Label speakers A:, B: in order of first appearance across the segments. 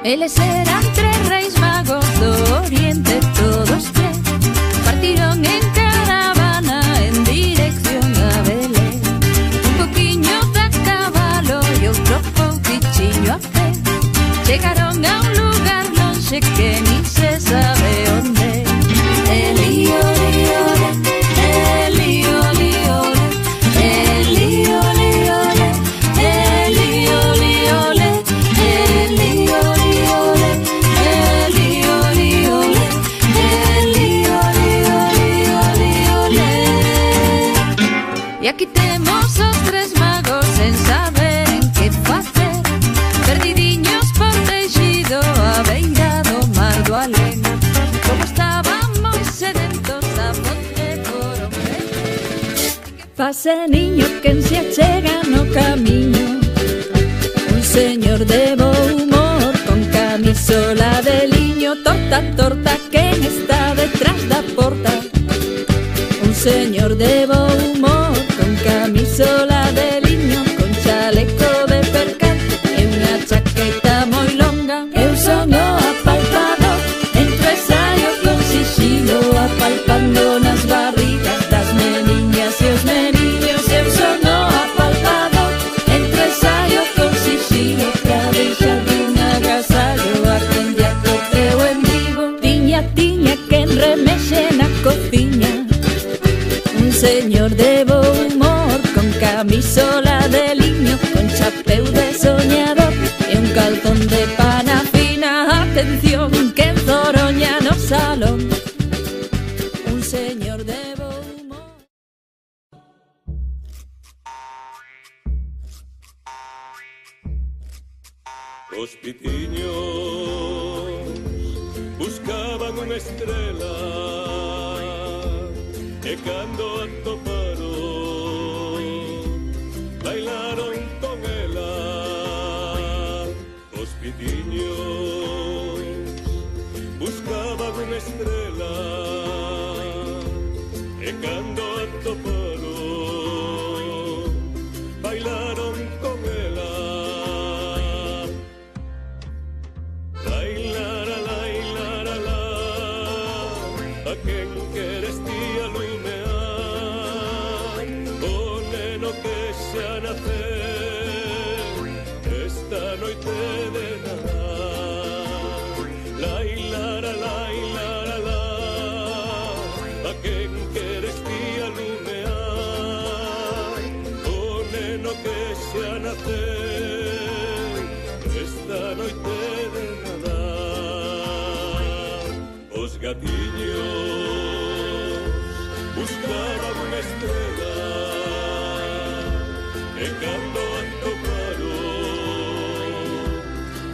A: Eles eran tres reis magos do Oriente, todos tres partiron en caravana en dirección a Belén. Un poquiño da cabalo e outro pouquichiño a pé. Chegaron a un lugar lonxe que ni se sabe onde. Elío, liole, Elío, liole, Elío, liole, Elío, liole, Elío, liole, Elío, liole, Elío, liole, liole. E aquí temos os tres magos sen saber en que facer, perdidiños por Teixido a beira do mar do Alén. Como estaban moi sedentos a fonte foron beber. Pase niño quen se achega no camiño, un señor de bo humor con camisola de liño. Torta, torta, quen está detrás da porta. Un señor de bo humor con camisola de liño, con chaleco de percal e unha chaqueta moi longa. Eu son o apalpador, entro e saio con sixilo, apalpando nas barrigas das meniñas e os meniños. Eu son o apalpador, entro e saio con sixilo, pra deixar un agasallo a quen lle atopeu en Vigo. Tiña, tiña quen remexe na cociña, un señor de bo humor con camisola de liño, con chapeu de soñador e un calzón de pana fina. Atención, que en Zoroña no salón, un señor de bo humor.
B: Os pitiños buscaban unha estrela e cando a toparon bailaron con ela. Os pitiños buscaban unha estrela e cando a toparon bailaron con ela. A quen queres ti alumear, o neno que xa naceu esta noite de Nadal. Lai, lara, lai, lara, la. A quen queres ti alumear, o neno que xa naceu esta noite de Nadal. Os gatiños buscaban unha estrela e cando a toparon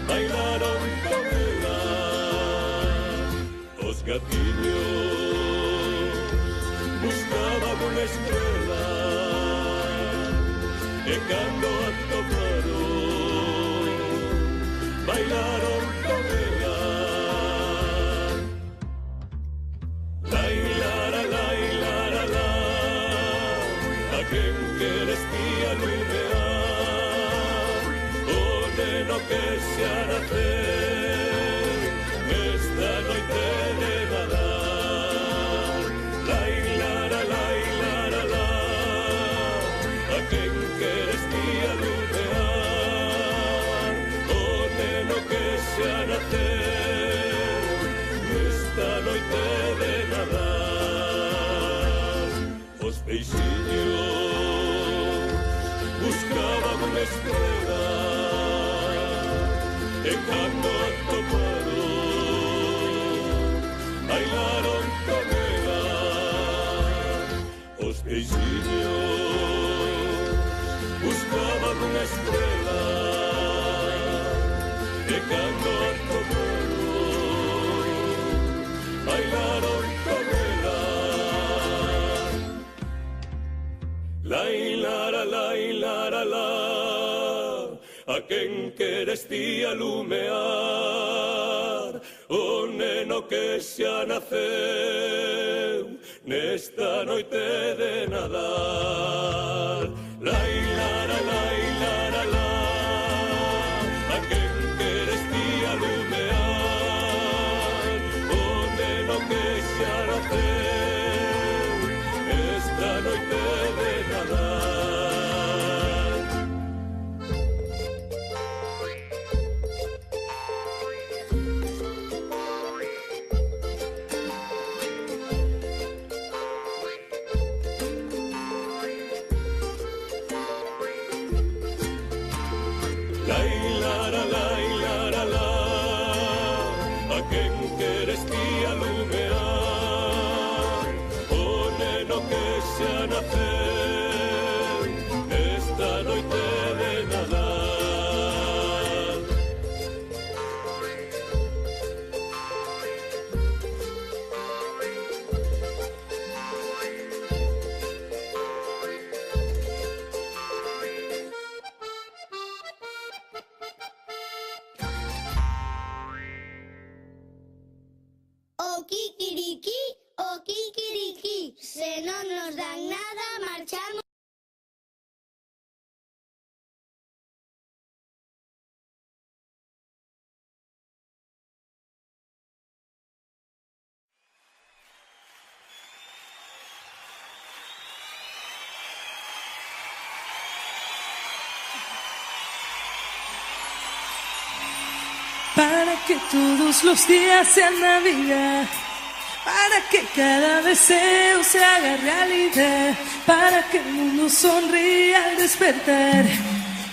B: bailaron con ela. Os gatiños buscaban unha estrela e cando a toparon bailaron con ela. A quen queres ti alumear, o neno que xa naceu esta noite de Nadal. Lai, lara, lai, lara, la. A quen queres ti alumear, o neno que xa naceu esta noite de Nadal. Os peixiños buscaban unha estrela e cando a toparon bailaron con ela. Os peixiños buscaban unha estrela e cando a toparon bailaron con ela. Lai, lara, lai, lara, la. A quen queres ti alumear, o neno que xa naceu nesta noite de Nadal. Lai, lara, lai, lara, la. A quen queres ti alumear, nacer esta noite de Nadal.
C: O kikiriki, se non nos dan nada, marchamos.
D: Para que todos los días sean Navidad, para que cada deseo se haga realidad, para que el mundo sonría al despertar,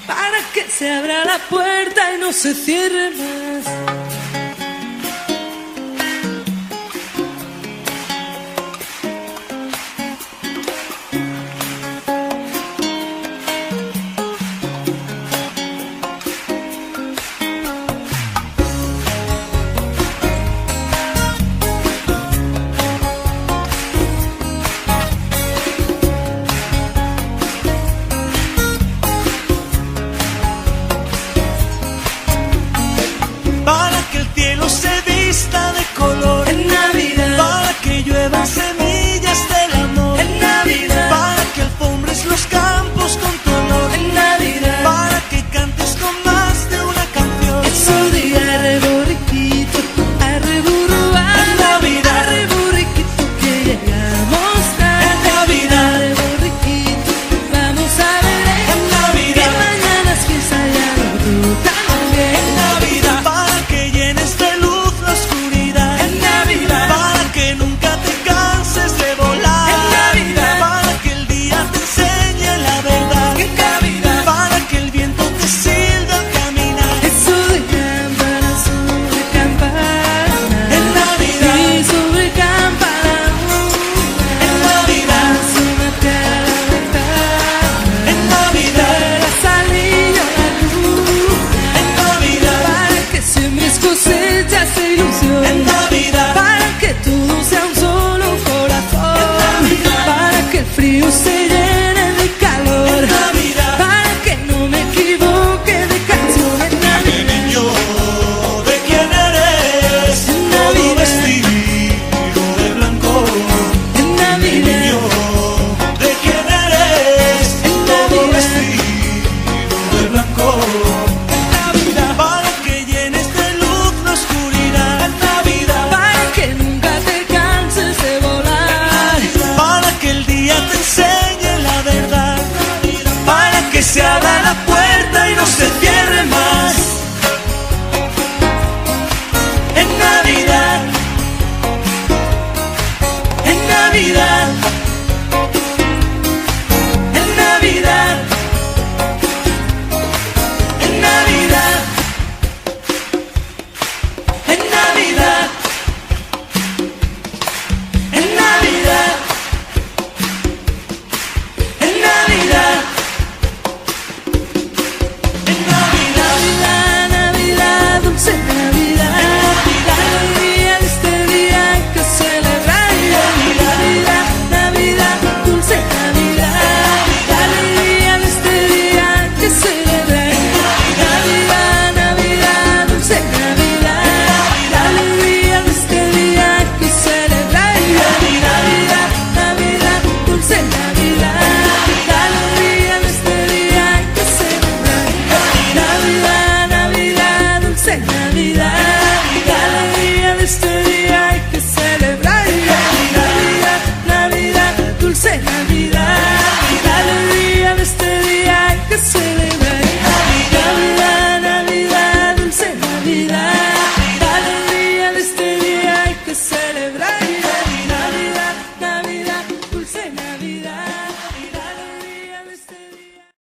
D: para que se abra la puerta y no se cierre más.
E: Se